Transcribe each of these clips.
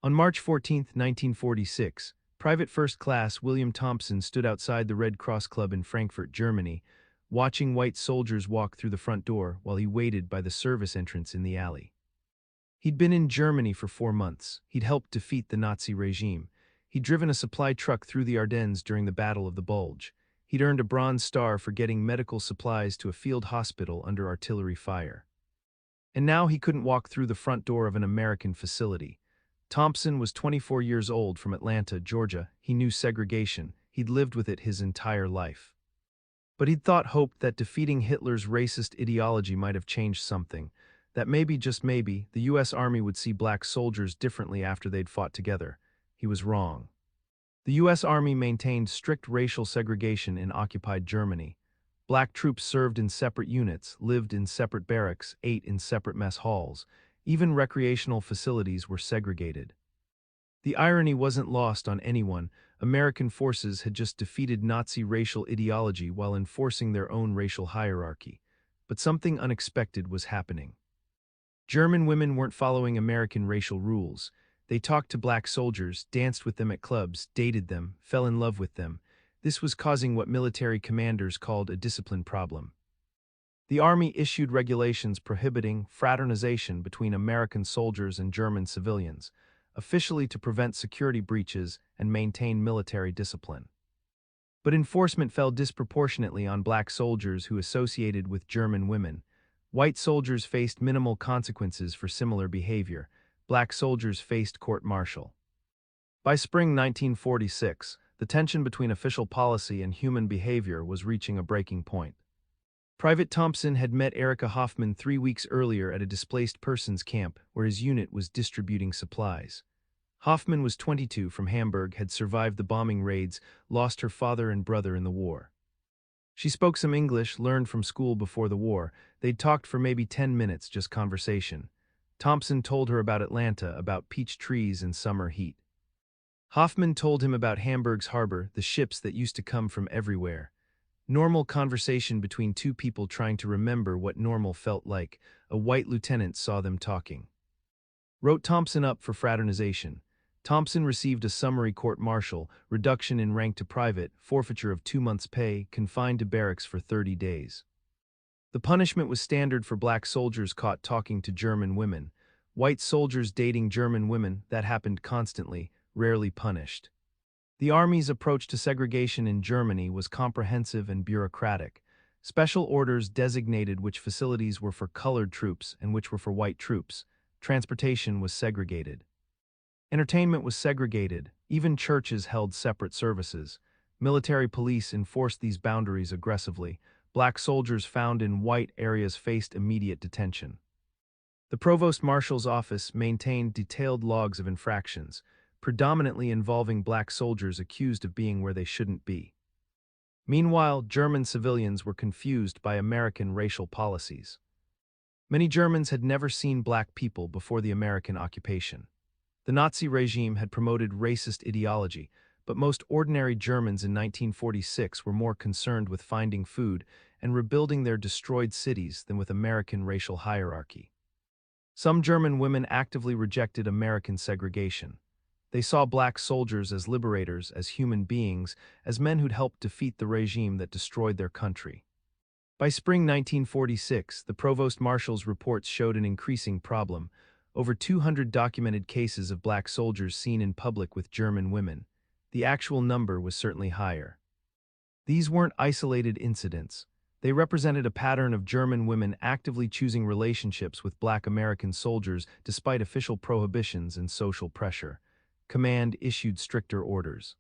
On March 14, 1946, Private First Class William Thompson stood outside the Red Cross Club in Frankfurt, Germany, watching white soldiers walk through the front door while he waited by the service entrance in the alley. He'd been in Germany for 4 months. He'd helped defeat the Nazi regime. He'd driven a supply truck through the Ardennes during the Battle of the Bulge. He'd earned a Bronze Star for getting medical supplies to a field hospital under artillery fire. And now he couldn't walk through the front door of an American facility. Thompson was 24 years old, from Atlanta, Georgia. He knew segregation. He'd lived with it his entire life. But he'd hoped that defeating Hitler's racist ideology might have changed something. That maybe, just maybe, the U.S. Army would see black soldiers differently after they'd fought together. He was wrong. The U.S. Army maintained strict racial segregation in occupied Germany. Black troops served in separate units, lived in separate barracks, ate in separate mess halls. Even recreational facilities were segregated. The irony wasn't lost on anyone. American forces had just defeated Nazi racial ideology while enforcing their own racial hierarchy. But something unexpected was happening. German women weren't following American racial rules. They talked to black soldiers, danced with them at clubs, dated them, fell in love with them. This was causing what military commanders called a discipline problem. The Army issued regulations prohibiting fraternization between American soldiers and German civilians, officially to prevent security breaches and maintain military discipline. But enforcement fell disproportionately on black soldiers who associated with German women. White soldiers faced minimal consequences for similar behavior. Black soldiers faced court-martial. By spring 1946, the tension between official policy and human behavior was reaching a breaking point. Private Thompson had met Erica Hoffman 3 weeks earlier at a displaced persons camp where his unit was distributing supplies. Hoffman was 22, from Hamburg, had survived the bombing raids, lost her father and brother in the war. She spoke some English, learned from school before the war. They'd talked for maybe 10 minutes, just conversation. Thompson told her about Atlanta, about peach trees and summer heat. Hoffman told him about Hamburg's harbor, the ships that used to come from everywhere. Normal conversation between two people trying to remember what normal felt like. A white lieutenant saw them talking. Wrote Thompson up for fraternization. Thompson received a summary court-martial, reduction in rank to private, forfeiture of 2 months' pay, confined to barracks for 30 days. The punishment was standard for black soldiers caught talking to German women. White soldiers dating German women, that happened constantly, rarely punished. The Army's approach to segregation in Germany was comprehensive and bureaucratic. Special orders designated which facilities were for colored troops and which were for white troops. Transportation was segregated. Entertainment was segregated. Even churches held separate services. Military police enforced these boundaries aggressively. Black soldiers found in white areas faced immediate detention. The Provost Marshal's office maintained detailed logs of infractions, predominantly involving black soldiers accused of being where they shouldn't be. Meanwhile, German civilians were confused by American racial policies. Many Germans had never seen black people before the American occupation. The Nazi regime had promoted racist ideology, but most ordinary Germans in 1946 were more concerned with finding food and rebuilding their destroyed cities than with American racial hierarchy. Some German women actively rejected American segregation. They saw black soldiers as liberators, as human beings, as men who'd helped defeat the regime that destroyed their country. By spring 1946, the Provost Marshal's reports showed an increasing problem. Over 200 documented cases of black soldiers seen in public with German women. The actual number was certainly higher. These weren't isolated incidents. They represented a pattern of German women actively choosing relationships with black American soldiers despite official prohibitions and social pressure. Command issued stricter orders.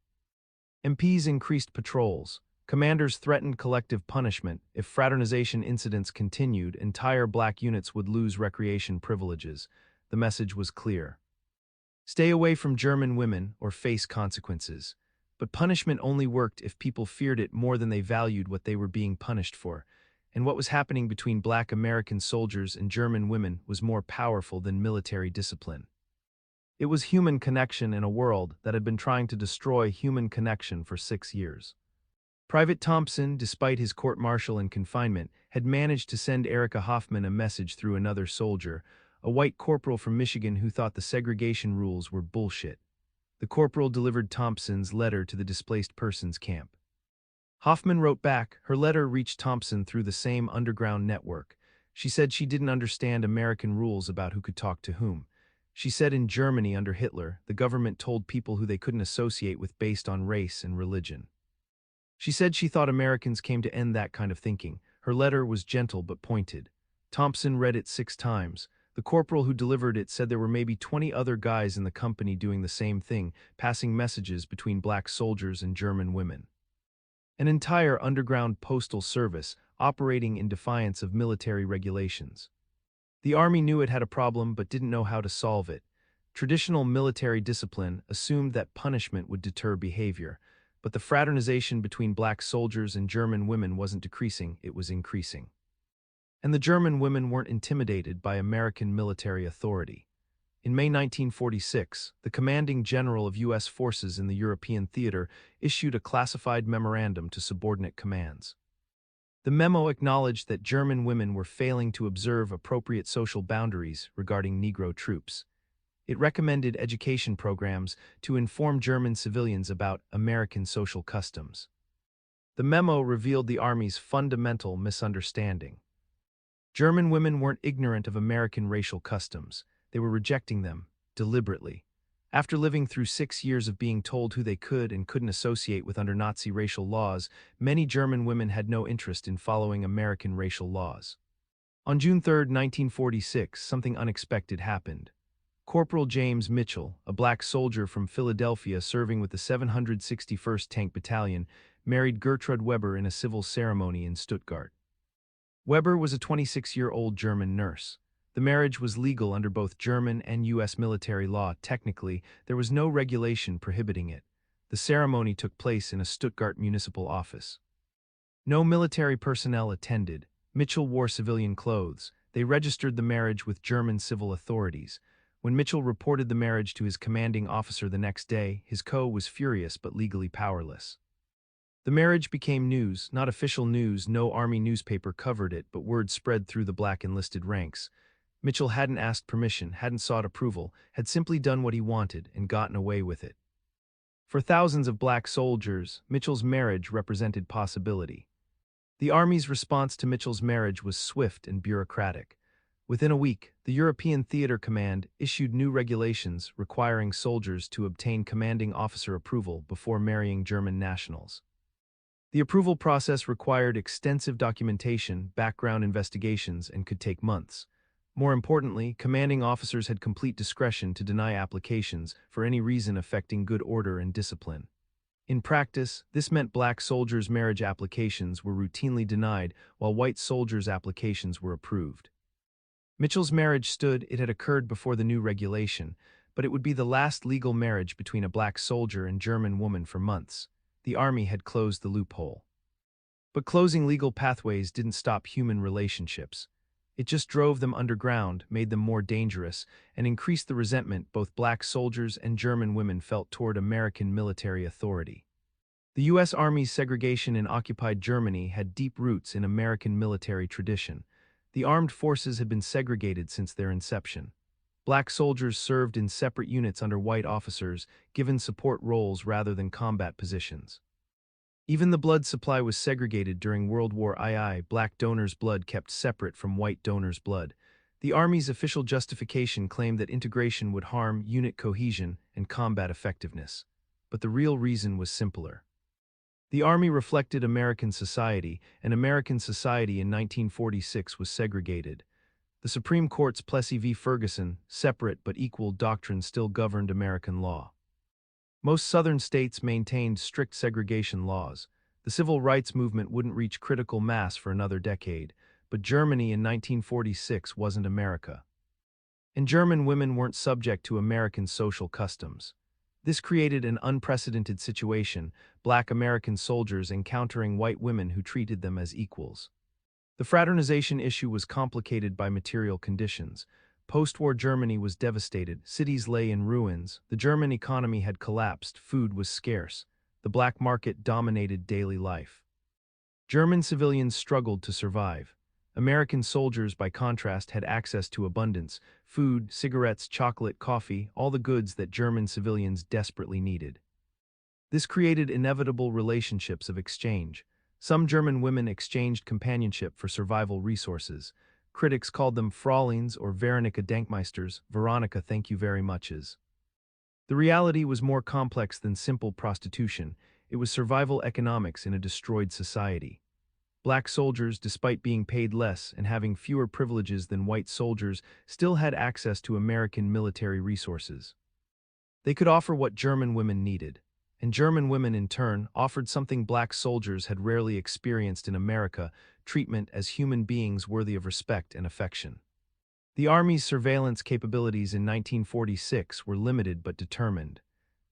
MPs increased patrols. Commanders threatened collective punishment. If fraternization incidents continued, entire black units would lose recreation privileges. The message was clear. Stay away from German women or face consequences. But punishment only worked if people feared it more than they valued what they were being punished for. And what was happening between black American soldiers and German women was more powerful than military discipline. It was human connection in a world that had been trying to destroy human connection for 6 years. Private Thompson, despite his court-martial and confinement, had managed to send Erica Hoffman a message through another soldier. a white corporal from Michigan who thought the segregation rules were bullshit. The corporal delivered Thompson's letter to the displaced persons camp. Hoffman wrote back. Her letter reached Thompson through the same underground network. She said she didn't understand American rules about who could talk to whom. She said in Germany under Hitler, the government told people who they couldn't associate with based on race and religion. She said she thought Americans came to end that kind of thinking. Her letter was gentle but pointed. Thompson read it 6 times. The corporal who delivered it said there were maybe 20 other guys in the company doing the same thing, passing messages between black soldiers and German women. An entire underground postal service operating in defiance of military regulations. The army knew it had a problem but didn't know how to solve it. Traditional military discipline assumed that punishment would deter behavior, but the fraternization between black soldiers and German women wasn't decreasing, it was increasing. And the German women weren't intimidated by American military authority. In May 1946, the commanding general of U.S. forces in the European theater issued a classified memorandum to subordinate commands. The memo acknowledged that German women were failing to observe appropriate social boundaries regarding Negro troops. It recommended education programs to inform German civilians about American social customs. The memo revealed the Army's fundamental misunderstanding. German women weren't ignorant of American racial customs. They were rejecting them, deliberately. After living through 6 years of being told who they could and couldn't associate with under Nazi racial laws, many German women had no interest in following American racial laws. On June 3, 1946, something unexpected happened. Corporal James Mitchell, a black soldier from Philadelphia serving with the 761st Tank Battalion, married Gertrude Weber in a civil ceremony in Stuttgart. Weber was a 26-year-old German nurse. The marriage was legal under both German and U.S. military law. Technically, there was no regulation prohibiting it. The ceremony took place in a Stuttgart municipal office. No military personnel attended. Mitchell wore civilian clothes. They registered the marriage with German civil authorities. When Mitchell reported the marriage to his commanding officer the next day, his co was furious but legally powerless. The marriage became news, not official news. No Army newspaper covered it, but word spread through the black enlisted ranks. Mitchell hadn't asked permission, hadn't sought approval, had simply done what he wanted and gotten away with it. For thousands of black soldiers, Mitchell's marriage represented possibility. The Army's response to Mitchell's marriage was swift and bureaucratic. Within a week, the European Theater Command issued new regulations requiring soldiers to obtain commanding officer approval before marrying German nationals. The approval process required extensive documentation, background investigations, and could take months. More importantly, commanding officers had complete discretion to deny applications for any reason affecting good order and discipline. In practice, this meant black soldiers' marriage applications were routinely denied, while white soldiers' applications were approved. Mitchell's marriage stood. It had occurred before the new regulation, but it would be the last legal marriage between a black soldier and German woman for months. The Army had closed the loophole. But closing legal pathways didn't stop human relationships. It just drove them underground, made them more dangerous, and increased the resentment both black soldiers and German women felt toward American military authority. The U.S. Army's segregation in occupied Germany had deep roots in American military tradition. The armed forces had been segregated since their inception. Black soldiers served in separate units under white officers, given support roles rather than combat positions. Even the blood supply was segregated during World War II. Black donors' blood kept separate from white donors' blood. The Army's official justification claimed that integration would harm unit cohesion and combat effectiveness. But the real reason was simpler. The Army reflected American society, and American society in 1946 was segregated. The Supreme Court's Plessy v. Ferguson, separate but equal doctrine still governed American law. Most Southern states maintained strict segregation laws. The civil rights movement wouldn't reach critical mass for another decade, but Germany in 1946 wasn't America. And German women weren't subject to American social customs. This created an unprecedented situation, black American soldiers encountering white women who treated them as equals. The fraternization issue was complicated by material conditions. Post-war Germany was devastated, cities lay in ruins, the German economy had collapsed, food was scarce, the black market dominated daily life. German civilians struggled to survive. American soldiers, by contrast, had access to abundance, food, cigarettes, chocolate, coffee, all the goods that German civilians desperately needed. This created inevitable relationships of exchange. Some German women exchanged companionship for survival resources. Critics called them Fräuleins or Veronika Dankmeisters, Veronica thank you very muches. The reality was more complex than simple prostitution. It was survival economics in a destroyed society. Black soldiers, despite being paid less and having fewer privileges than white soldiers, still had access to American military resources. They could offer what German women needed, and German women in turn offered something black soldiers had rarely experienced in America: treatment as human beings worthy of respect and affection. The Army's surveillance capabilities in 1946 were limited but determined.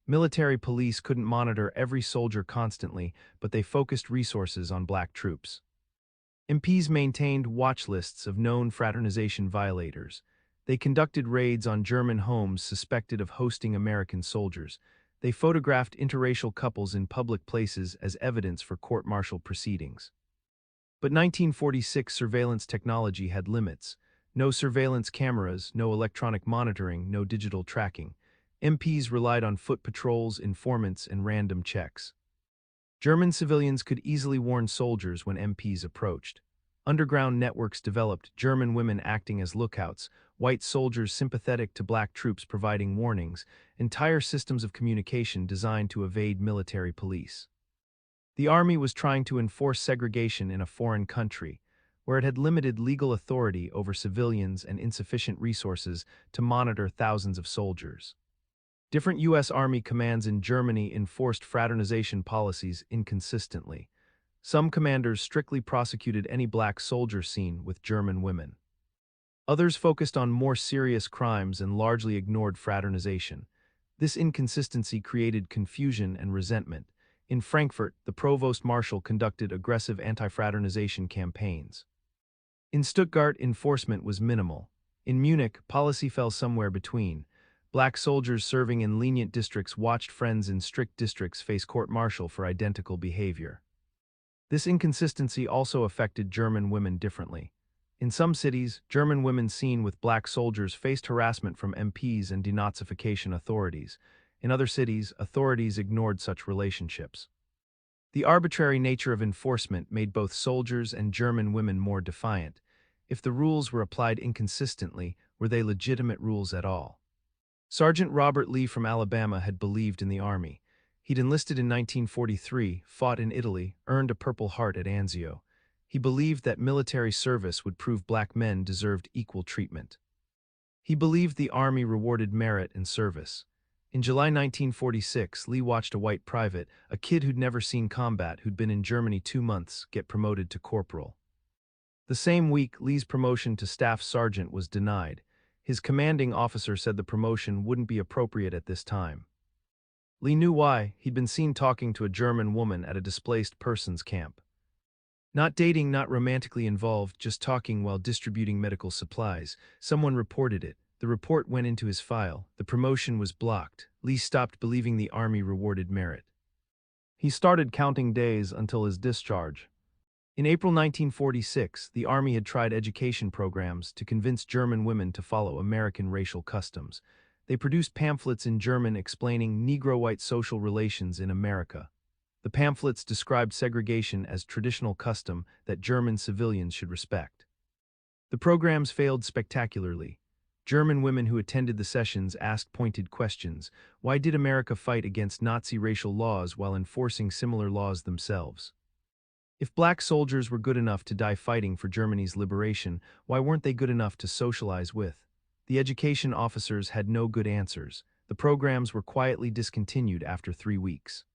Military police couldn't monitor every soldier constantly, but they focused resources on black troops. MPs maintained watch lists of known fraternization violators. They conducted raids on German homes suspected of hosting American soldiers. They photographed interracial couples in public places as evidence for court-martial proceedings. But 1946 surveillance technology had limits. No surveillance cameras, no electronic monitoring, no digital tracking. MPs relied on foot patrols, informants, and random checks. German civilians could easily warn soldiers when MPs approached. Underground networks developed, German women acting as lookouts, white soldiers sympathetic to black troops providing warnings, entire systems of communication designed to evade military police. The Army was trying to enforce segregation in a foreign country, where it had limited legal authority over civilians and insufficient resources to monitor thousands of soldiers. Different U.S. Army commands in Germany enforced fraternization policies inconsistently. Some commanders strictly prosecuted any black soldier seen with German women. Others focused on more serious crimes and largely ignored fraternization. This inconsistency created confusion and resentment. In Frankfurt, the provost marshal conducted aggressive anti-fraternization campaigns. In Stuttgart, enforcement was minimal. In Munich, policy fell somewhere between. Black soldiers serving in lenient districts watched friends in strict districts face court-martial for identical behavior. This inconsistency also affected German women differently. In some cities, German women seen with black soldiers faced harassment from MPs and denazification authorities. In other cities, authorities ignored such relationships. The arbitrary nature of enforcement made both soldiers and German women more defiant. If the rules were applied inconsistently, were they legitimate rules at all? Sergeant Robert Lee from Alabama had believed in the Army. He'd enlisted in 1943, fought in Italy, earned a Purple Heart at Anzio. He believed that military service would prove black men deserved equal treatment. He believed the Army rewarded merit and service. In July 1946, Lee watched a white private, a kid who'd never seen combat, who'd been in Germany 2 months, get promoted to corporal. The same week, Lee's promotion to staff sergeant was denied. His commanding officer said the promotion wouldn't be appropriate at this time. Lee knew why. He'd been seen talking to a German woman at a displaced persons camp. Not dating, not romantically involved, just talking while distributing medical supplies. Someone reported it. The report went into his file. The promotion was blocked. Lee stopped believing the Army rewarded merit. He started counting days until his discharge. In April 1946, the Army had tried education programs to convince German women to follow American racial customs. They produced pamphlets in German explaining Negro-white social relations in America. The pamphlets described segregation as traditional custom that German civilians should respect. The programs failed spectacularly. German women who attended the sessions asked pointed questions. Why did America fight against Nazi racial laws while enforcing similar laws themselves? If black soldiers were good enough to die fighting for Germany's liberation, why weren't they good enough to socialize with? The education officers had no good answers. The programs were quietly discontinued after 3 weeks.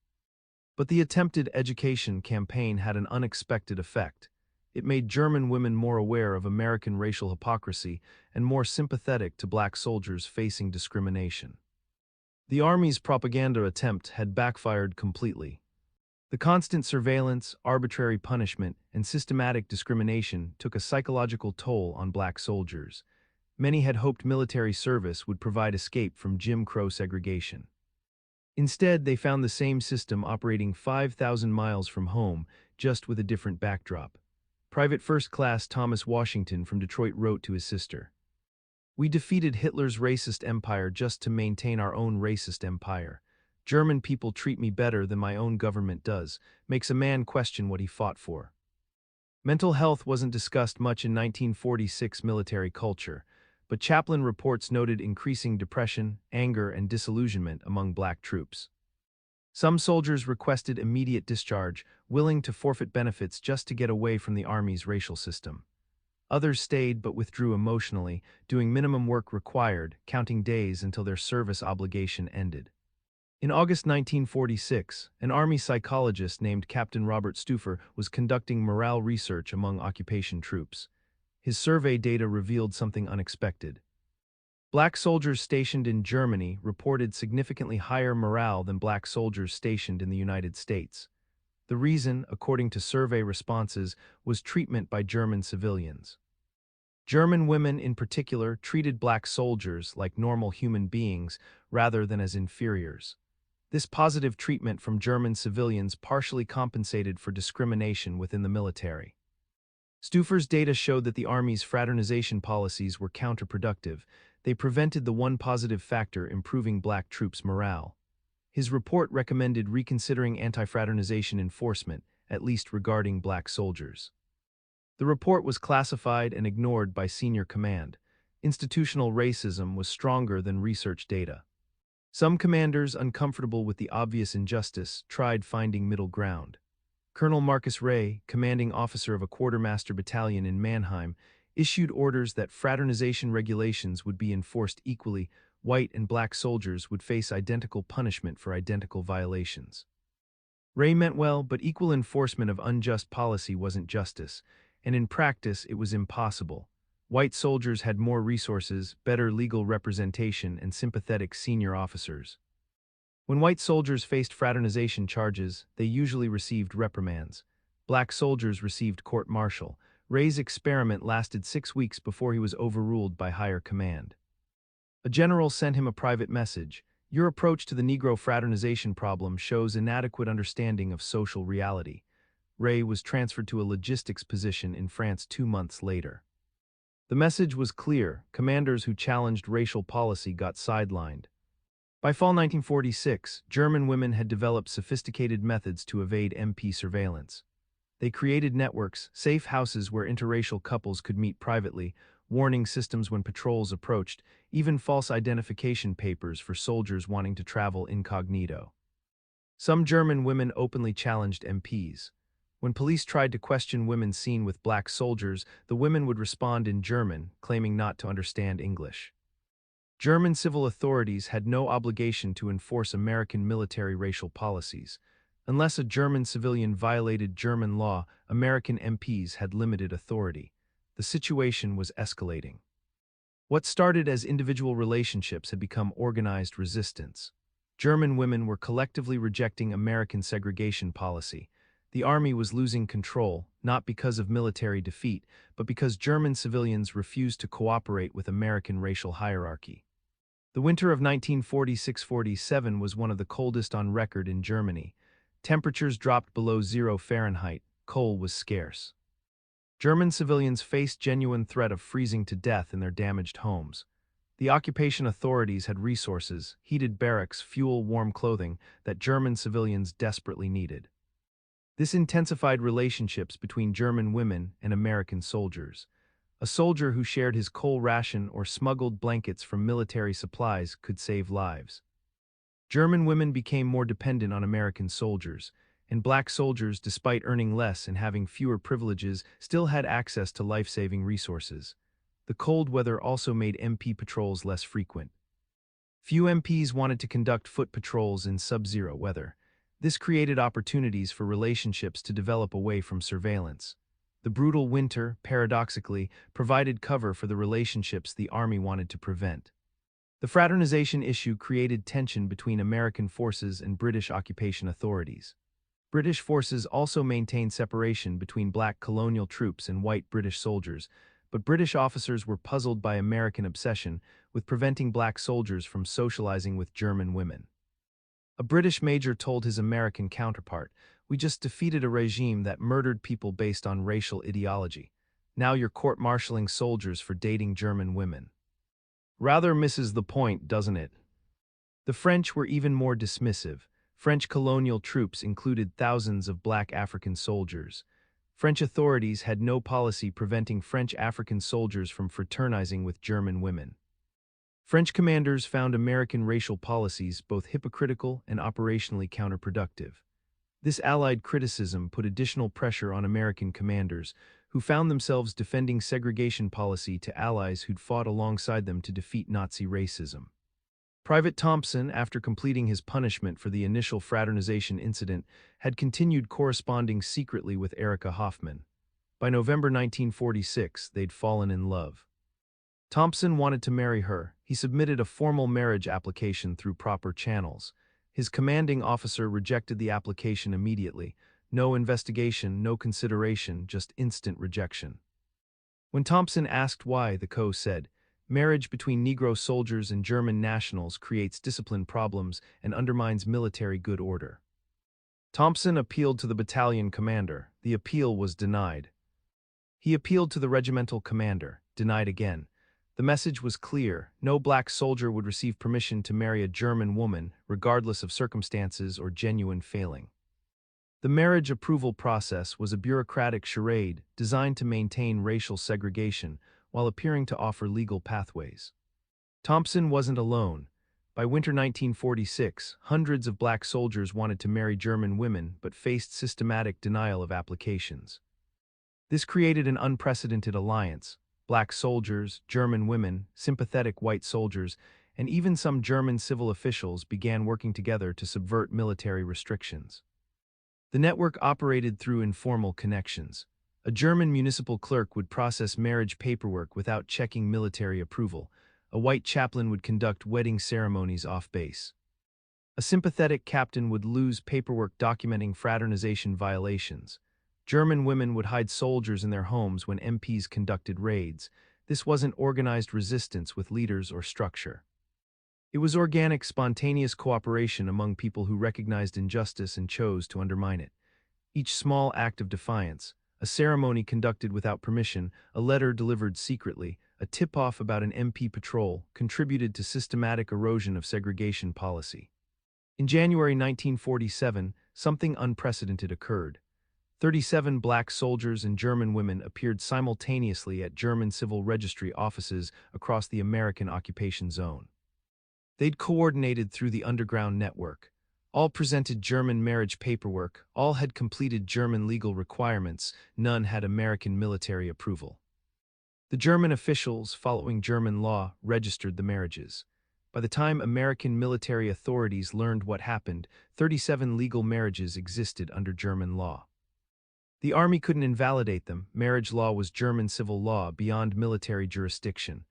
But the attempted education campaign had an unexpected effect. It made German women more aware of American racial hypocrisy and more sympathetic to black soldiers facing discrimination. The Army's propaganda attempt had backfired completely. The constant surveillance, arbitrary punishment, and systematic discrimination took a psychological toll on black soldiers. Many had hoped military service would provide escape from Jim Crow segregation. Instead, they found the same system operating 5,000 miles from home, just with a different backdrop. Private First Class Thomas Washington from Detroit wrote to his sister, We defeated Hitler's racist empire just to maintain our own racist empire. German people treat me better than my own government does, makes a man question what he fought for. Mental health wasn't discussed much in 1946 military culture, but Chaplin reports noted increasing depression, anger, and disillusionment among black troops. Some soldiers requested immediate discharge, willing to forfeit benefits just to get away from the Army's racial system. Others stayed but withdrew emotionally, doing minimum work required, counting days until their service obligation ended. In August 1946, an Army psychologist named Captain Robert Stuffer was conducting morale research among occupation troops. His survey data revealed something unexpected. Black soldiers stationed in Germany reported significantly higher morale than black soldiers stationed in the United States. The reason, according to survey responses, was treatment by German civilians. German women in particular treated black soldiers like normal human beings rather than as inferiors. This positive treatment from German civilians partially compensated for discrimination within the military. Stuffer's data showed that the Army's fraternization policies were counterproductive. They prevented the one positive factor improving black troops' morale. His report recommended reconsidering anti-fraternization enforcement, at least regarding black soldiers. The report was classified and ignored by senior command. Institutional racism was stronger than research data. Some commanders, uncomfortable with the obvious injustice, tried finding middle ground. Colonel Marcus Ray, commanding officer of a quartermaster battalion in Mannheim, issued orders that fraternization regulations would be enforced equally. White and black soldiers would face identical punishment for identical violations. Ray meant well, but equal enforcement of unjust policy wasn't justice, and in practice it was impossible. White soldiers had more resources, better legal representation, and sympathetic senior officers. When white soldiers faced fraternization charges, they usually received reprimands. Black soldiers received court-martial. Ray's experiment lasted 6 weeks before he was overruled by higher command. A general sent him a private message. Your approach to the Negro fraternization problem shows inadequate understanding of social reality. Ray was transferred to a logistics position in France 2 months later. The message was clear: commanders who challenged racial policy got sidelined. By fall 1946, German women had developed sophisticated methods to evade MP surveillance. They created networks, safe houses where interracial couples could meet privately, warning systems when patrols approached, even false identification papers for soldiers wanting to travel incognito. Some German women openly challenged MPs. When police tried to question women seen with black soldiers, the women would respond in German, claiming not to understand English. German civil authorities had no obligation to enforce American military racial policies. Unless a German civilian violated German law, American MPs had limited authority. The situation was escalating. What started as individual relationships had become organized resistance. German women were collectively rejecting American segregation policy. The Army was losing control, not because of military defeat, but because German civilians refused to cooperate with American racial hierarchy. The winter of 1946-47 was one of the coldest on record in Germany. Temperatures dropped below 0 Fahrenheit. Coal was scarce. German civilians faced genuine threat of freezing to death in their damaged homes. The occupation authorities had resources, heated barracks, fuel, warm clothing that German civilians desperately needed. This intensified relationships between German women and American soldiers. A soldier who shared his coal ration or smuggled blankets from military supplies could save lives. German women became more dependent on American soldiers, and black soldiers, despite earning less and having fewer privileges, still had access to life-saving resources. The cold weather also made MP patrols less frequent. Few MPs wanted to conduct foot patrols in sub-zero weather. This created opportunities for relationships to develop away from surveillance. The brutal winter, paradoxically, provided cover for the relationships the Army wanted to prevent. The fraternization issue created tension between American forces and British occupation authorities. British forces also maintained separation between black colonial troops and white British soldiers, but British officers were puzzled by American obsession with preventing black soldiers from socializing with German women. A British major told his American counterpart, "We just defeated a regime that murdered people based on racial ideology. Now you're court-martialing soldiers for dating German women." Rather misses the point, doesn't it? The French were even more dismissive. French colonial troops included thousands of black African soldiers. French authorities had no policy preventing French African soldiers from fraternizing with German women. French commanders found American racial policies both hypocritical and operationally counterproductive. This Allied criticism put additional pressure on American commanders, who found themselves defending segregation policy to allies who'd fought alongside them to defeat Nazi racism. Private Thompson, after completing his punishment for the initial fraternization incident, had continued corresponding secretly with Erica Hoffman. By November 1946, they'd fallen in love. Thompson wanted to marry her. He submitted a formal marriage application through proper channels. His commanding officer rejected the application immediately. No investigation, no consideration, just instant rejection. When Thompson asked why, the Co. said, "Marriage between Negro soldiers and German nationals creates discipline problems and undermines military good order." Thompson appealed to the battalion commander. The appeal was denied. He appealed to the regimental commander, denied again. The message was clear: no black soldier would receive permission to marry a German woman, regardless of circumstances or genuine failing. The marriage approval process was a bureaucratic charade designed to maintain racial segregation while appearing to offer legal pathways. Thompson wasn't alone. By winter 1946, hundreds of black soldiers wanted to marry German women but faced systematic denial of applications. This created an unprecedented alliance. Black soldiers, German women, sympathetic white soldiers, and even some German civil officials began working together to subvert military restrictions. The network operated through informal connections. A German municipal clerk would process marriage paperwork without checking military approval. A white chaplain would conduct wedding ceremonies off base. A sympathetic captain would lose paperwork documenting fraternization violations. German women would hide soldiers in their homes when MPs conducted raids. This wasn't organized resistance with leaders or structure. It was organic, spontaneous cooperation among people who recognized injustice and chose to undermine it. Each small act of defiance, a ceremony conducted without permission, a letter delivered secretly, a tip-off about an MP patrol, contributed to systematic erosion of segregation policy. In January 1947, something unprecedented occurred. 37 black soldiers and German women appeared simultaneously at German civil registry offices across the American occupation zone. They'd coordinated through the underground network. All presented German marriage paperwork, all had completed German legal requirements, none had American military approval. The German officials, following German law, registered the marriages. By the time American military authorities learned what happened, 37 legal marriages existed under German law. The army couldn't invalidate them. Marriage law was German civil law beyond military jurisdiction.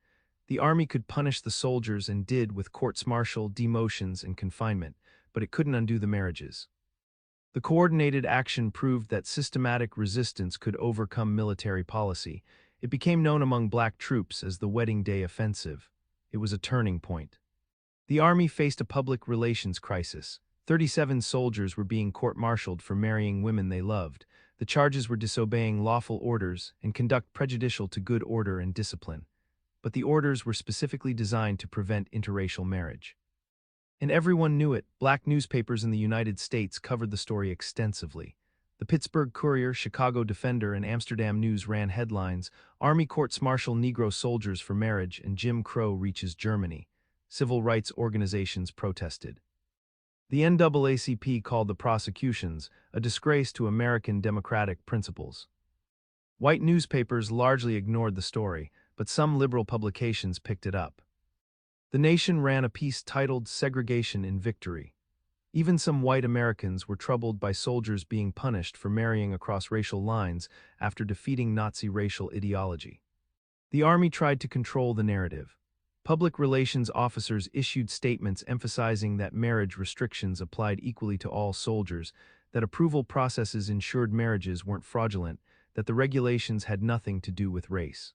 The army could punish the soldiers and did with courts-martial, demotions, and confinement, but it couldn't undo the marriages. The coordinated action proved that systematic resistance could overcome military policy. It became known among black troops as the Wedding Day Offensive. It was a turning point. The army faced a public relations crisis. 37 soldiers were being court-martialed for marrying women they loved. The charges were disobeying lawful orders and conduct prejudicial to good order and discipline. But the orders were specifically designed to prevent interracial marriage. And everyone knew it. Black newspapers in the United States covered the story extensively. The Pittsburgh Courier, Chicago Defender, and Amsterdam News ran headlines: "Army courts-martial Negro soldiers for marriage," and "Jim Crow reaches Germany." Civil rights organizations protested. The NAACP called the prosecutions a disgrace to American democratic principles. White newspapers largely ignored the story, but some liberal publications picked it up. The Nation ran a piece titled "Segregation in Victory." Even some white Americans were troubled by soldiers being punished for marrying across racial lines after defeating Nazi racial ideology. The army tried to control the narrative. Public relations officers issued statements emphasizing that marriage restrictions applied equally to all soldiers, that approval processes ensured marriages weren't fraudulent, that the regulations had nothing to do with race.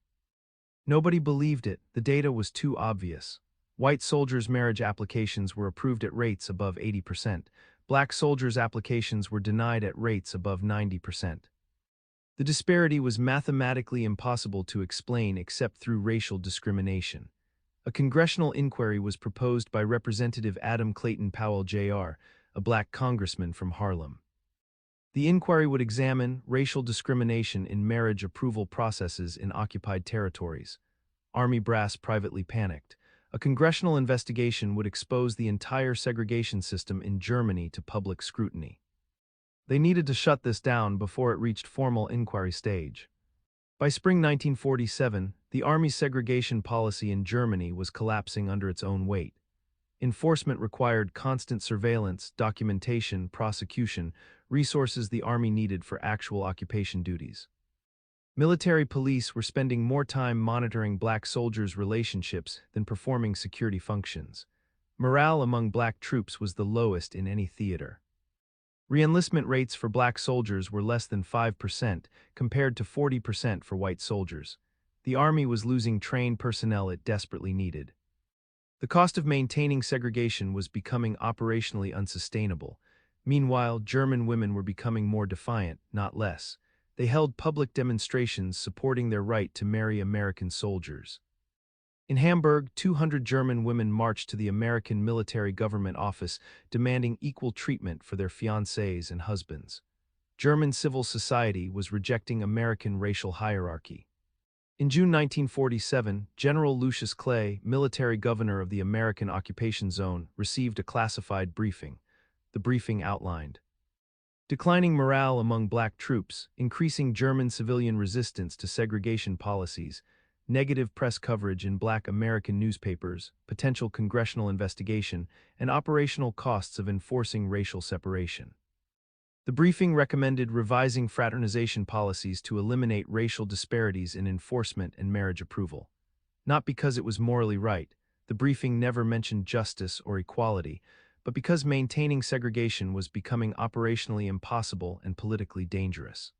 Nobody believed it. The data was too obvious. White soldiers' marriage applications were approved at rates above 80%. Black soldiers' applications were denied at rates above 90%. The disparity was mathematically impossible to explain except through racial discrimination. A congressional inquiry was proposed by Representative Adam Clayton Powell, Jr., a black congressman from Harlem. The inquiry would examine racial discrimination in marriage approval processes in occupied territories. Army brass privately panicked. A congressional investigation would expose the entire segregation system in Germany to public scrutiny. They needed to shut this down before it reached formal inquiry stage. By spring 1947, the Army's segregation policy in Germany was collapsing under its own weight. Enforcement required constant surveillance, documentation, prosecution, resources the Army needed for actual occupation duties. Military police were spending more time monitoring black soldiers' relationships than performing security functions. Morale among black troops was the lowest in any theater. Reenlistment rates for black soldiers were less than 5%, compared to 40% for white soldiers. The Army was losing trained personnel it desperately needed. The cost of maintaining segregation was becoming operationally unsustainable. Meanwhile, German women were becoming more defiant, not less. They held public demonstrations supporting their right to marry American soldiers. In Hamburg, 200 German women marched to the American military government office demanding equal treatment for their fiancés and husbands. German civil society was rejecting American racial hierarchy. In June 1947, General Lucius Clay, military governor of the American occupation zone, received a classified briefing. The briefing outlined declining morale among black troops, increasing German civilian resistance to segregation policies, negative press coverage in black American newspapers, potential congressional investigation, and operational costs of enforcing racial separation. The briefing recommended revising fraternization policies to eliminate racial disparities in enforcement and marriage approval. Not because it was morally right, the briefing never mentioned justice or equality, but because maintaining segregation was becoming operationally impossible and politically dangerous.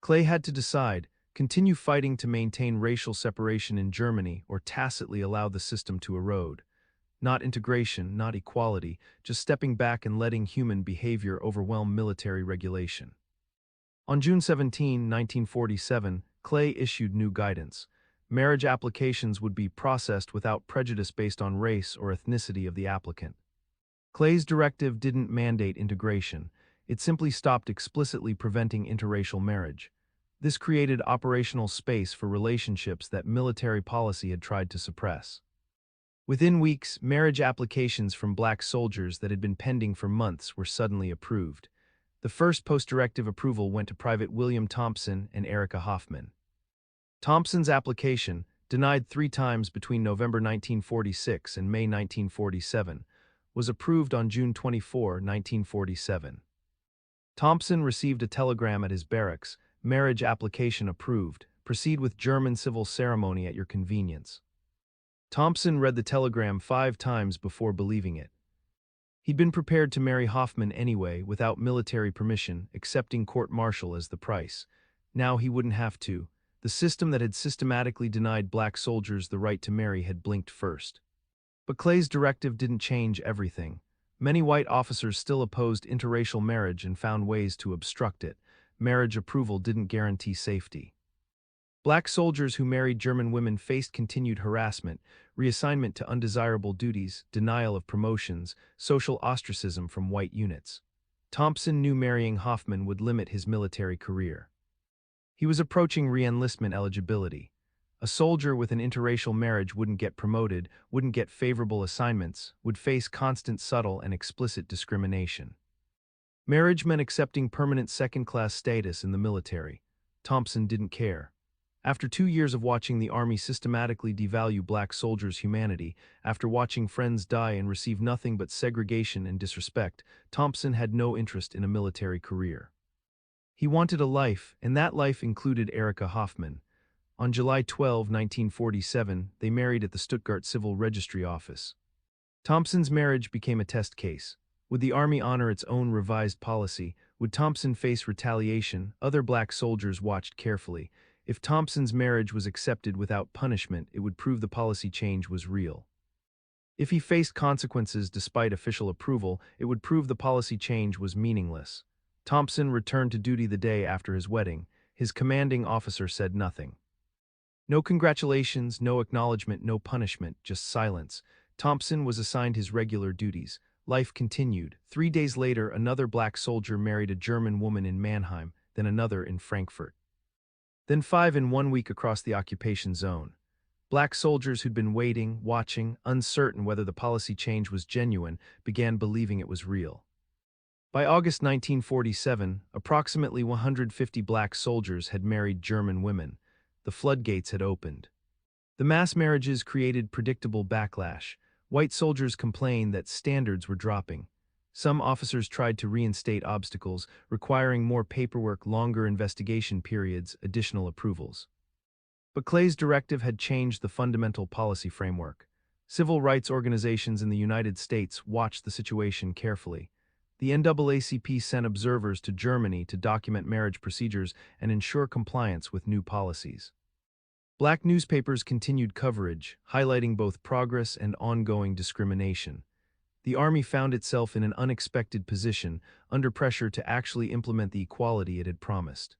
Clay had to decide: continue fighting to maintain racial separation in Germany or tacitly allow the system to erode. Not integration, not equality, just stepping back and letting human behavior overwhelm military regulation. On June 17, 1947, Clay issued new guidance. Marriage applications would be processed without prejudice based on race or ethnicity of the applicant. Clay's directive didn't mandate integration, it simply stopped explicitly preventing interracial marriage. This created operational space for relationships that military policy had tried to suppress. Within weeks, marriage applications from black soldiers that had been pending for months were suddenly approved. The first post-directive approval went to Private William Thompson and Erica Hoffman. Thompson's application, denied 3 times between November 1946 and May 1947, was approved on June 24, 1947. Thompson received a telegram at his barracks: marriage application approved. Proceed with German civil ceremony at your convenience. Thompson read the telegram 5 times before believing it. He'd been prepared to marry Hoffman anyway, without military permission, accepting court-martial as the price. Now he wouldn't have to. The system that had systematically denied black soldiers the right to marry had blinked first. But Clay's directive didn't change everything. Many white officers still opposed interracial marriage and found ways to obstruct it. Marriage approval didn't guarantee safety. Black soldiers who married German women faced continued harassment, reassignment to undesirable duties, denial of promotions, social ostracism from white units. Thompson knew marrying Hoffman would limit his military career. He was approaching re-enlistment eligibility. A soldier with an interracial marriage wouldn't get promoted, wouldn't get favorable assignments, would face constant subtle and explicit discrimination. Marriage meant accepting permanent second-class status in the military. Thompson didn't care. After 2 years of watching the Army systematically devalue black soldiers' humanity, after watching friends die and receive nothing but segregation and disrespect, Thompson had no interest in a military career. He wanted a life, and that life included Erica Hoffman. On July 12, 1947, they married at the Stuttgart Civil Registry Office. Thompson's marriage became a test case. Would the Army honor its own revised policy? Would Thompson face retaliation? Other black soldiers watched carefully. If Thompson's marriage was accepted without punishment, it would prove the policy change was real. If he faced consequences despite official approval, it would prove the policy change was meaningless. Thompson returned to duty the day after his wedding. His commanding officer said nothing. No congratulations, no acknowledgement, no punishment, just silence. Thompson was assigned his regular duties. Life continued. 3 days later, another black soldier married a German woman in Mannheim, then another in Frankfurt. Then 5 in 1 week across the occupation zone. Black soldiers who'd been waiting, watching, uncertain whether the policy change was genuine, began believing it was real. By August 1947, approximately 150 black soldiers had married German women. The floodgates had opened. The mass marriages created predictable backlash. White soldiers complained that standards were dropping. Some officers tried to reinstate obstacles, requiring more paperwork, longer investigation periods, additional approvals. But Clay's directive had changed the fundamental policy framework. Civil rights organizations in the United States watched the situation carefully. The NAACP sent observers to Germany to document marriage procedures and ensure compliance with new policies. Black newspapers continued coverage, highlighting both progress and ongoing discrimination. The Army found itself in an unexpected position, under pressure to actually implement the equality it had promised.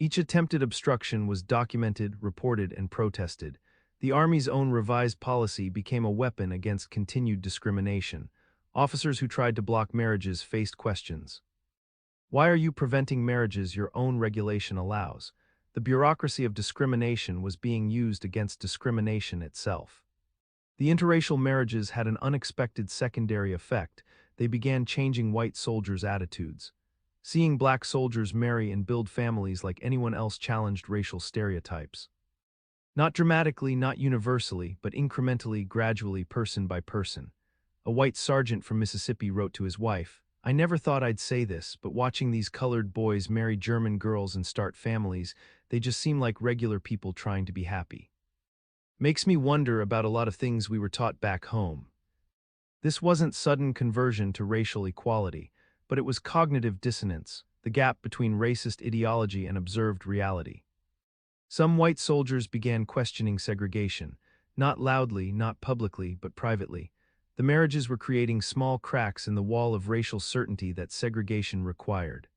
Each attempted obstruction was documented, reported, and protested. The Army's own revised policy became a weapon against continued discrimination. Officers who tried to block marriages faced questions. Why are you preventing marriages your own regulation allows? The bureaucracy of discrimination was being used against discrimination itself. The interracial marriages had an unexpected secondary effect. They began changing white soldiers' attitudes. Seeing black soldiers marry and build families like anyone else challenged racial stereotypes. Not dramatically, not universally, but incrementally, gradually, person by person. A white sergeant from Mississippi wrote to his wife, "I never thought I'd say this, but watching these colored boys marry German girls and start families, they just seem like regular people trying to be happy. Makes me wonder about a lot of things we were taught back home." This wasn't sudden conversion to racial equality, but it was cognitive dissonance, the gap between racist ideology and observed reality. Some white soldiers began questioning segregation, not loudly, not publicly, but privately. The marriages were creating small cracks in the wall of racial certainty that segregation required.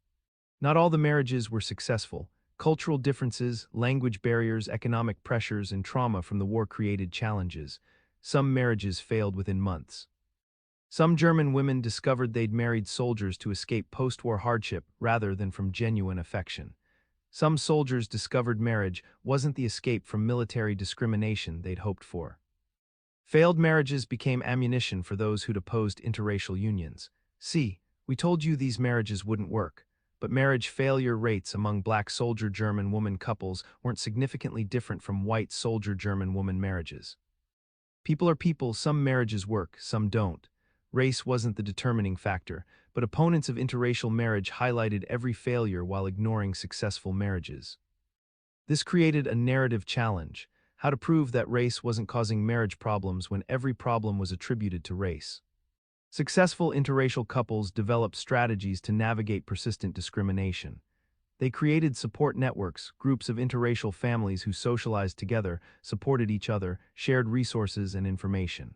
Not all the marriages were successful. Cultural differences, language barriers, economic pressures, and trauma from the war created challenges. Some marriages failed within months. Some German women discovered they'd married soldiers to escape post-war hardship rather than from genuine affection. Some soldiers discovered marriage wasn't the escape from military discrimination they'd hoped for. Failed marriages became ammunition for those who'd opposed interracial unions. See, we told you these marriages wouldn't work, but marriage failure rates among black soldier German woman couples weren't significantly different from white soldier German woman marriages. People are people, some marriages work, some don't. Race wasn't the determining factor, but opponents of interracial marriage highlighted every failure while ignoring successful marriages. This created a narrative challenge: how to prove that race wasn't causing marriage problems when every problem was attributed to race. Successful interracial couples developed strategies to navigate persistent discrimination. They created support networks, groups of interracial families who socialized together, supported each other, shared resources and information.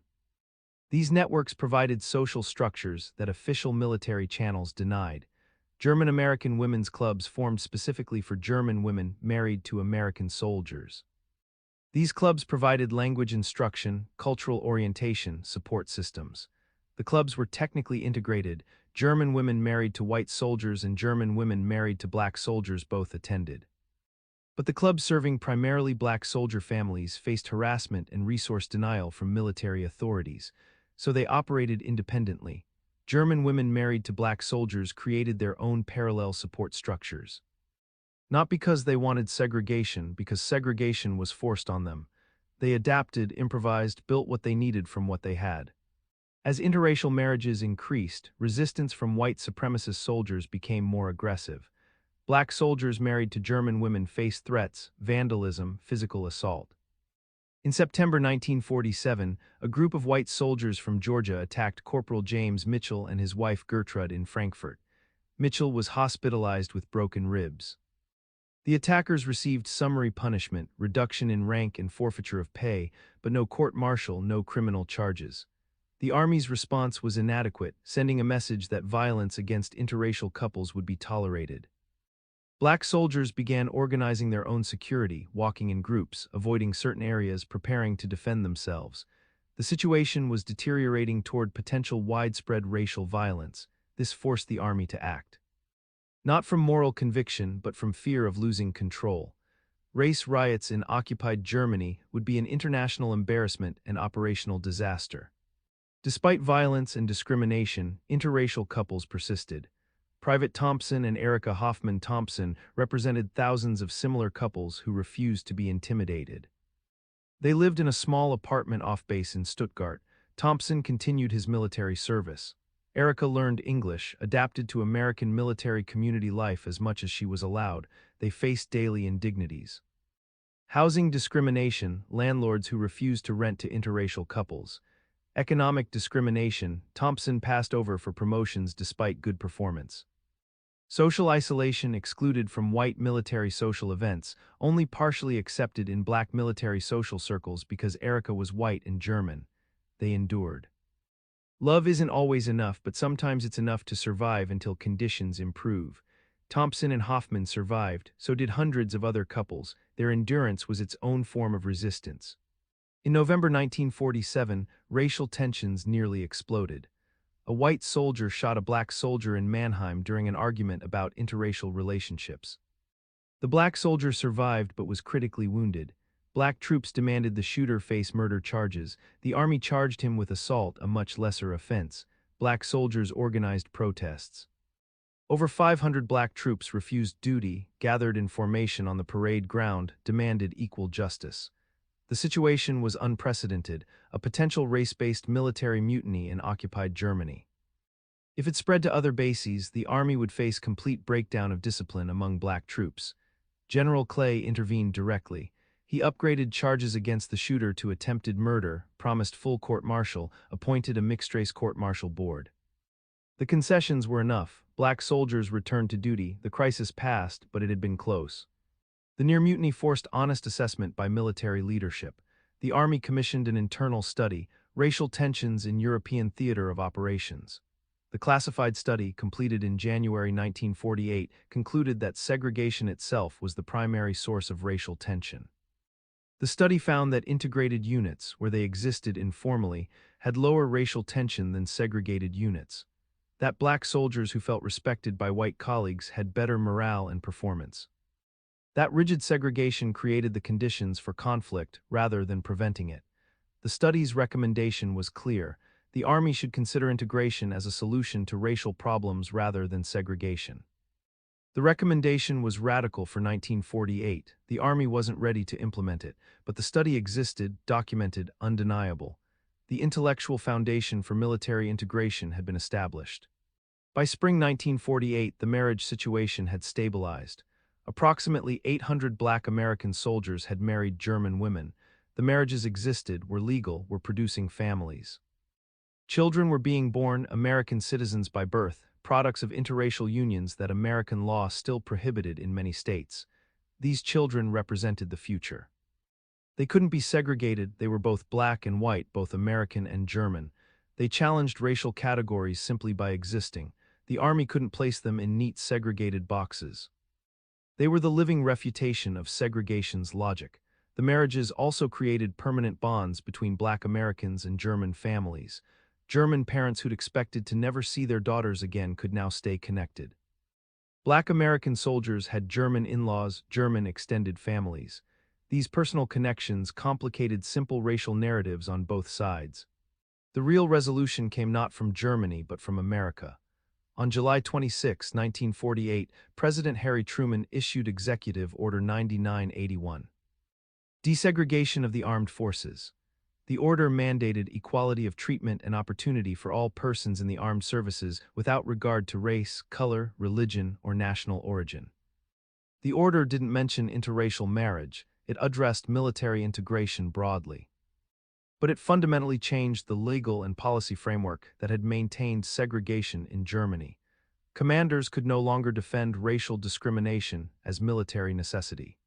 These networks provided social structures that official military channels denied. German-American women's clubs formed specifically for German women married to American soldiers. These clubs provided language instruction, cultural orientation, support systems. The clubs were technically integrated. German women married to white soldiers and German women married to black soldiers both attended. But the clubs serving primarily black soldier families faced harassment and resource denial from military authorities, so they operated independently. German women married to black soldiers created their own parallel support structures. Not because they wanted segregation, because segregation was forced on them. They adapted, improvised, built what they needed from what they had. As interracial marriages increased, resistance from white supremacist soldiers became more aggressive. Black soldiers married to German women faced threats, vandalism, physical assault. In September 1947, a group of white soldiers from Georgia attacked Corporal James Mitchell and his wife Gertrude in Frankfurt. Mitchell was hospitalized with broken ribs. The attackers received summary punishment, reduction in rank and forfeiture of pay, but no court-martial, no criminal charges. The Army's response was inadequate, sending a message that violence against interracial couples would be tolerated. Black soldiers began organizing their own security, walking in groups, avoiding certain areas, preparing to defend themselves. The situation was deteriorating toward potential widespread racial violence. This forced the army to act. Not from moral conviction, but from fear of losing control. Race riots in occupied Germany would be an international embarrassment and operational disaster. Despite violence and discrimination, interracial couples persisted. Private Thompson and Erica Hoffman Thompson represented thousands of similar couples who refused to be intimidated. They lived in a small apartment off base in Stuttgart. Thompson continued his military service. Erica learned English, adapted to American military community life as much as she was allowed. They faced daily indignities. Housing discrimination, landlords who refused to rent to interracial couples. Economic discrimination, Thompson passed over for promotions despite good performance. Social isolation, excluded from white military social events, only partially accepted in black military social circles because Erica was white and German. They endured. Love isn't always enough, but sometimes it's enough to survive until conditions improve. Thompson and Hoffman survived, so did hundreds of other couples. Their endurance was its own form of resistance. In November 1947, racial tensions nearly exploded. A white soldier shot a black soldier in Mannheim during an argument about interracial relationships. The black soldier survived but was critically wounded. Black troops demanded the shooter face murder charges. The army charged him with assault, a much lesser offense. Black soldiers organized protests. Over 500 black troops refused duty, gathered in formation on the parade ground, demanded equal justice. The situation was unprecedented, a potential race-based military mutiny in occupied Germany. If it spread to other bases, the army would face complete breakdown of discipline among black troops. General Clay intervened directly. He upgraded charges against the shooter to attempted murder, promised full court-martial, appointed a mixed-race court-martial board. The concessions were enough. Black soldiers returned to duty. The crisis passed, but it had been close. The near-mutiny forced honest assessment by military leadership. The Army commissioned an internal study, Racial Tensions in European Theater of Operations. The classified study, completed in January 1948, concluded that segregation itself was the primary source of racial tension. The study found that integrated units, where they existed informally, had lower racial tension than segregated units. That black soldiers who felt respected by white colleagues had better morale and performance. That rigid segregation created the conditions for conflict rather than preventing it. The study's recommendation was clear. The Army should consider integration as a solution to racial problems rather than segregation. The recommendation was radical for 1948. The Army wasn't ready to implement it, but the study existed, documented, undeniable. The intellectual foundation for military integration had been established. By spring 1948, the marriage situation had stabilized. Approximately 800 black American soldiers had married German women. The marriages existed, were legal, were producing families. Children were being born, American citizens by birth, products of interracial unions that American law still prohibited in many states. These children represented the future. They couldn't be segregated, they were both black and white, both American and German. They challenged racial categories simply by existing. The Army couldn't place them in neat segregated boxes. They were the living refutation of segregation's logic. The marriages also created permanent bonds between black Americans and German families. German parents who'd expected to never see their daughters again could now stay connected. Black American soldiers had German in-laws, German extended families. These personal connections complicated simple racial narratives on both sides. The real resolution came not from Germany but from America. On July 26, 1948, President Harry Truman issued Executive Order 9981. Desegregation of the Armed Forces. The order mandated equality of treatment and opportunity for all persons in the armed services without regard to race, color, religion, or national origin. The order didn't mention interracial marriage, it addressed military integration broadly. But it fundamentally changed the legal and policy framework that had maintained segregation in Germany. Commanders could no longer defend racial discrimination as military necessity.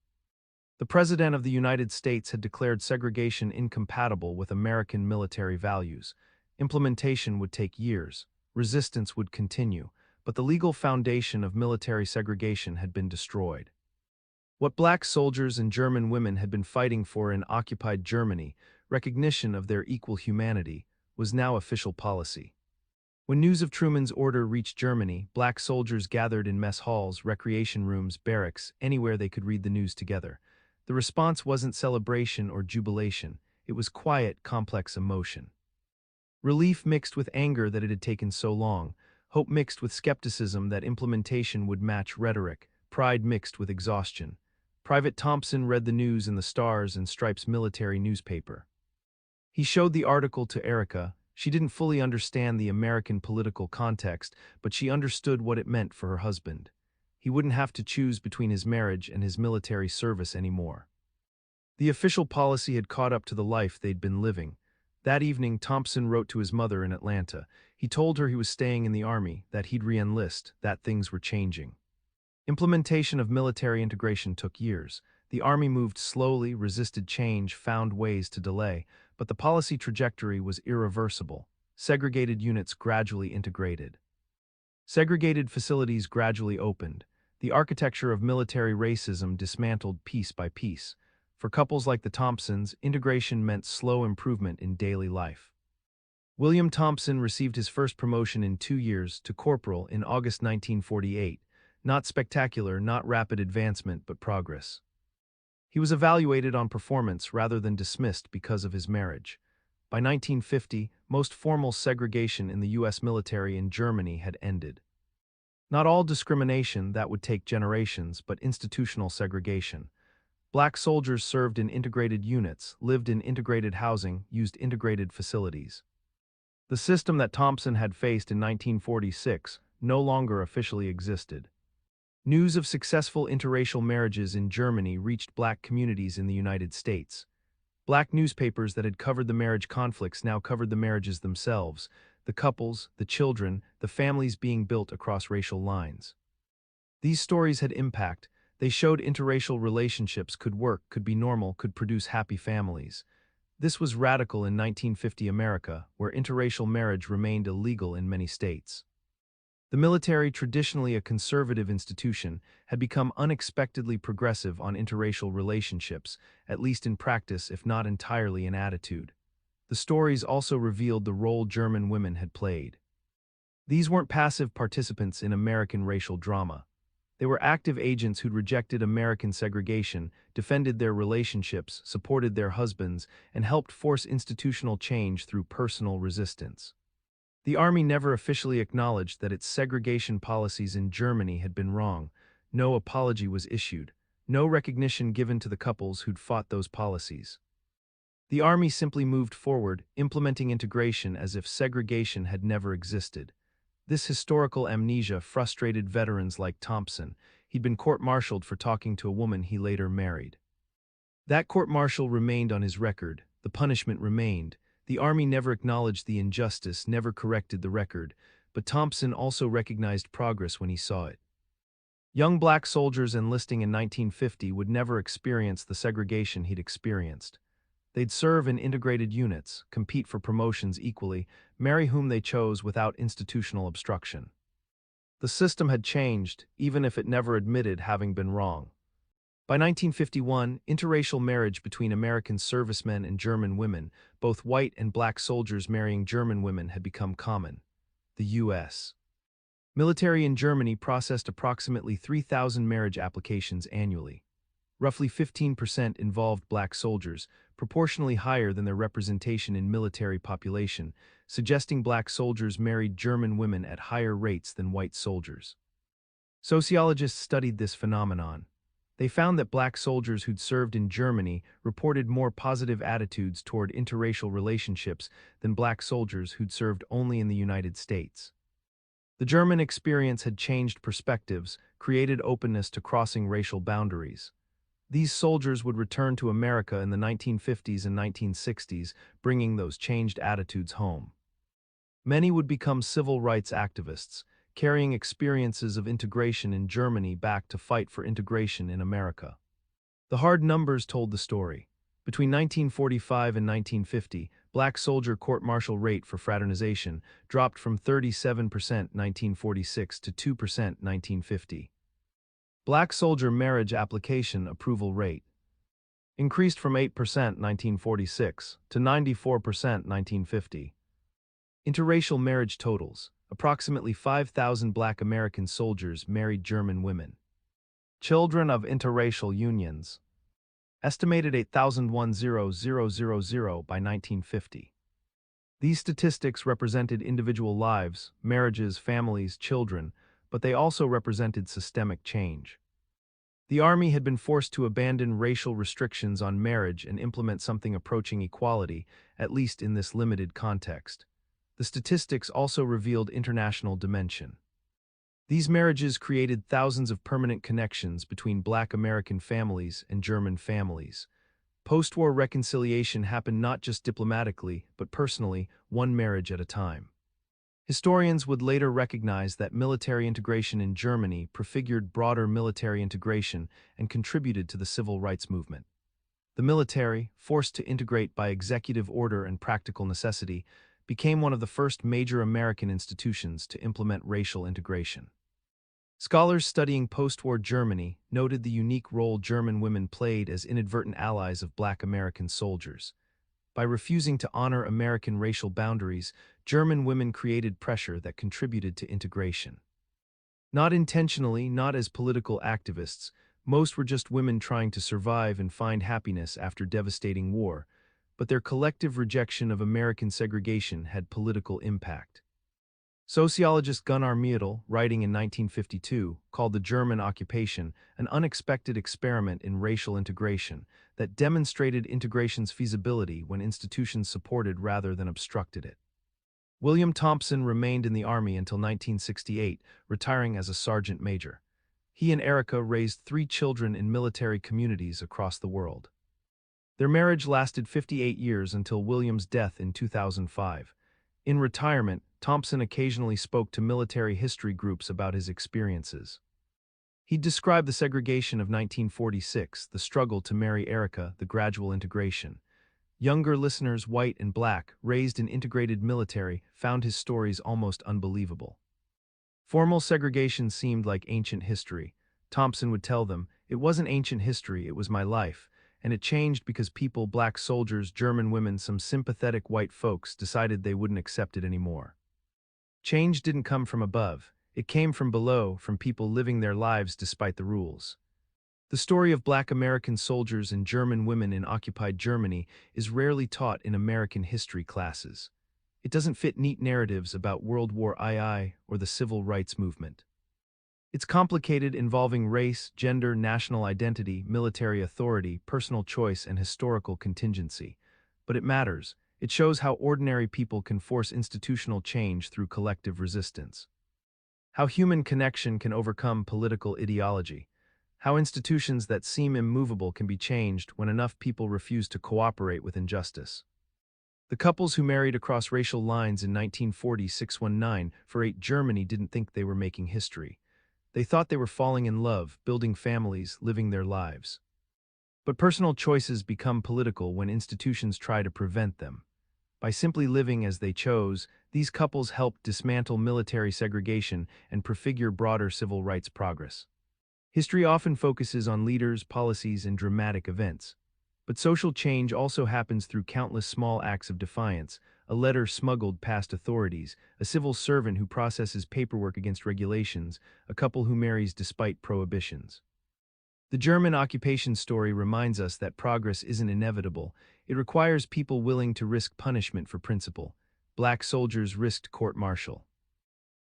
The President of the United States had declared segregation incompatible with American military values. Implementation would take years. Resistance would continue. but the legal foundation of military segregation had been destroyed. What black soldiers and German women had been fighting for in occupied Germany, recognition of their equal humanity, was now official policy. When news of Truman's order reached Germany, black soldiers gathered in mess halls, recreation rooms, barracks, anywhere they could read the news together. The response wasn't celebration or jubilation, it was quiet, complex emotion. Relief mixed with anger that it had taken so long, hope mixed with skepticism that implementation would match rhetoric, pride mixed with exhaustion. Private Thompson read the news in the Stars and Stripes military newspaper. He showed the article to Erica. She didn't fully understand the American political context, but she understood what it meant for her husband. He wouldn't have to choose between his marriage and his military service anymore. The official policy had caught up to the life they'd been living. That evening, Thompson wrote to his mother in Atlanta. He told her he was staying in the Army, that he'd re-enlist, that things were changing. Implementation of military integration took years. The Army moved slowly, resisted change, found ways to delay, but the policy trajectory was irreversible. Segregated units gradually integrated. Segregated facilities gradually opened. The architecture of military racism dismantled piece by piece. For couples like the Thompsons, integration meant slow improvement in daily life. William Thompson received his first promotion in 2 years to corporal in August 1948. Not spectacular, not rapid advancement, but progress. He was evaluated on performance rather than dismissed because of his marriage. By 1950, most formal segregation in the U.S. military in Germany had ended. Not all discrimination, that would take generations, but institutional segregation. Black soldiers served in integrated units, lived in integrated housing, used integrated facilities. The system that Thompson had faced in 1946 no longer officially existed. News of successful interracial marriages in Germany reached black communities in the United States. Black newspapers that had covered the marriage conflicts now covered the marriages themselves, the couples, the children, the families being built across racial lines. These stories had impact. They showed interracial relationships could work, could be normal, could produce happy families. This was radical in 1950 America, where interracial marriage remained illegal in many states. The military, traditionally a conservative institution, had become unexpectedly progressive on interracial relationships, at least in practice if not entirely in attitude. The stories also revealed the role German women had played. These weren't passive participants in American racial drama. They were active agents who'd rejected American segregation, defended their relationships, supported their husbands, and helped force institutional change through personal resistance. The Army never officially acknowledged that its segregation policies in Germany had been wrong. No apology was issued. No recognition given to the couples who'd fought those policies. The Army simply moved forward, implementing integration as if segregation had never existed. This historical amnesia frustrated veterans like Thompson. He'd been court-martialed for talking to a woman he later married. That court-martial remained on his record. The punishment remained. The Army never acknowledged the injustice, never corrected the record, but Thompson also recognized progress when he saw it. Young black soldiers enlisting in 1950 would never experience the segregation he'd experienced. They'd serve in integrated units, compete for promotions equally, marry whom they chose without institutional obstruction. The system had changed, even if it never admitted having been wrong. By 1951, interracial marriage between American servicemen and German women, both white and black soldiers marrying German women, had become common. The U.S. military in Germany processed approximately 3,000 marriage applications annually. Roughly 15% involved black soldiers, proportionally higher than their representation in military population, suggesting black soldiers married German women at higher rates than white soldiers. Sociologists studied this phenomenon. They found that black soldiers who'd served in Germany reported more positive attitudes toward interracial relationships than black soldiers who'd served only in the United States. The German experience had changed perspectives, created openness to crossing racial boundaries. These soldiers would return to America in the 1950s and 1960s, bringing those changed attitudes home. Many would become civil rights activists, carrying experiences of integration in Germany back to fight for integration in America. The hard numbers told the story. Between 1945 and 1950, black soldier court-martial rate for fraternization dropped from 37% 1946 to 2% 1950. Black soldier marriage application approval rate increased from 8% 1946 to 94% 1950. Interracial marriage totals: approximately 5,000 black American soldiers married German women. Children of interracial unions: estimated 8,010,000 by 1950. These statistics represented individual lives, marriages, families, children, but they also represented systemic change. The Army had been forced to abandon racial restrictions on marriage and implement something approaching equality, at least in this limited context. The statistics also revealed international dimension. These marriages created thousands of permanent connections between black American families and German families. Post-war reconciliation happened not just diplomatically, but personally, one marriage at a time. Historians would later recognize that military integration in Germany prefigured broader military integration and contributed to the civil rights movement. The military, forced to integrate by executive order and practical necessity, became one of the first major American institutions to implement racial integration. Scholars studying post-war Germany noted the unique role German women played as inadvertent allies of black American soldiers. By refusing to honor American racial boundaries, German women created pressure that contributed to integration. Not intentionally, not as political activists, most were just women trying to survive and find happiness after devastating war, but their collective rejection of American segregation had political impact. Sociologist Gunnar Myrdal, writing in 1952, called the German occupation an unexpected experiment in racial integration that demonstrated integration's feasibility when institutions supported rather than obstructed it. William Thompson remained in the Army until 1968, retiring as a sergeant major. He and Erica raised 3 children in military communities across the world. Their marriage lasted 58 years until William's death in 2005. In retirement, Thompson occasionally spoke to military history groups about his experiences. He described the segregation of 1946, the struggle to marry Erica, the gradual integration. Younger listeners, white and black, raised in integrated military, found his stories almost unbelievable. Formal segregation seemed like ancient history. Thompson would tell them, "It wasn't ancient history, it was my life. And it changed because people, black soldiers, German women, some sympathetic white folks, decided they wouldn't accept it anymore." Change didn't come from above. It came from below, from people living their lives despite the rules. The story of black American soldiers and German women in occupied Germany is rarely taught in American history classes. It doesn't fit neat narratives about World War II or the civil rights movement. It's complicated, involving race, gender, national identity, military authority, personal choice, and historical contingency. But it matters. It shows how ordinary people can force institutional change through collective resistance. How human connection can overcome political ideology. How institutions that seem immovable can be changed when enough people refuse to cooperate with injustice. The couples who married across racial lines in 1940-619 Germany didn't think they were making history. They thought they were falling in love, building families, living their lives. But personal choices become political when institutions try to prevent them. By simply living as they chose, these couples helped dismantle military segregation and prefigure broader civil rights progress. History often focuses on leaders, policies, and dramatic events. But social change also happens through countless small acts of defiance: a letter smuggled past authorities, a civil servant who processes paperwork against regulations, a couple who marries despite prohibitions. The German occupation story reminds us that progress isn't inevitable. It requires people willing to risk punishment for principle. Black soldiers risked court-martial.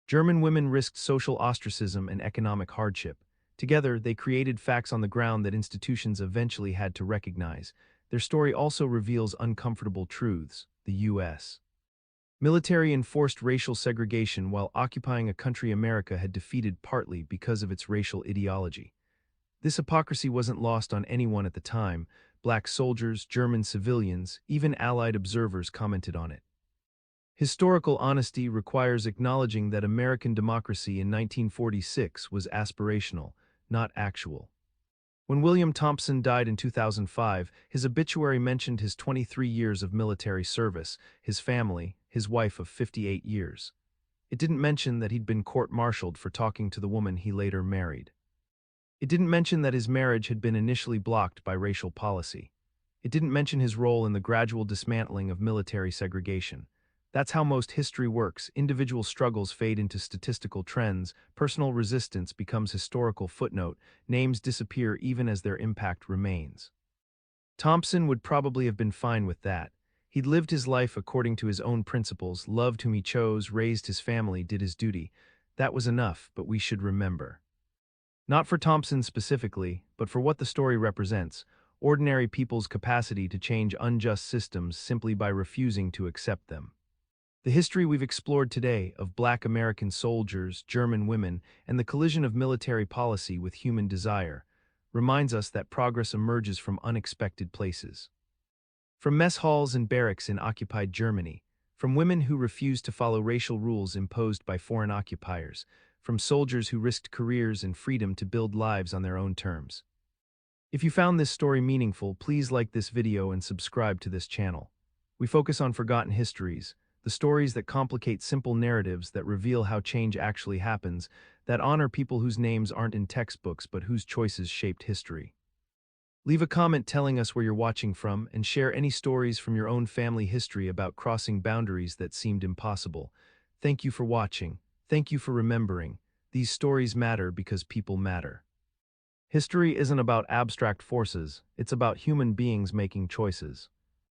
German women risked social ostracism and economic hardship. Together, they created facts on the ground that institutions eventually had to recognize. Their story also reveals uncomfortable truths. The U.S. military enforced racial segregation while occupying a country America had defeated partly because of its racial ideology. This hypocrisy wasn't lost on anyone at the time. Black soldiers, German civilians, even Allied observers commented on it. Historical honesty requires acknowledging that American democracy in 1946 was aspirational, not actual. When William Thompson died in 2005, his obituary mentioned his 23 years of military service, his family, his wife of 58 years. It didn't mention that he'd been court-martialed for talking to the woman he later married. It didn't mention that his marriage had been initially blocked by racial policy. It didn't mention his role in the gradual dismantling of military segregation. That's how most history works. Individual struggles fade into statistical trends, personal resistance becomes historical footnote, names disappear even as their impact remains. Thompson would probably have been fine with that. He'd lived his life according to his own principles, loved whom he chose, raised his family, did his duty. That was enough, but we should remember. Not for Thompson specifically, but for what the story represents, ordinary people's capacity to change unjust systems simply by refusing to accept them. The history we've explored today of Black American soldiers, German women, and the collision of military policy with human desire reminds us that progress emerges from unexpected places. From mess halls and barracks in occupied Germany, from women who refused to follow racial rules imposed by foreign occupiers, from soldiers who risked careers and freedom to build lives on their own terms. If you found this story meaningful, please like this video and subscribe to this channel. We focus on forgotten histories, the stories that complicate simple narratives that reveal how change actually happens, that honor people whose names aren't in textbooks but whose choices shaped history. Leave a comment telling us where you're watching from and share any stories from your own family history about crossing boundaries that seemed impossible. Thank you for watching. Thank you for remembering. These stories matter because people matter. History isn't about abstract forces, it's about human beings making choices.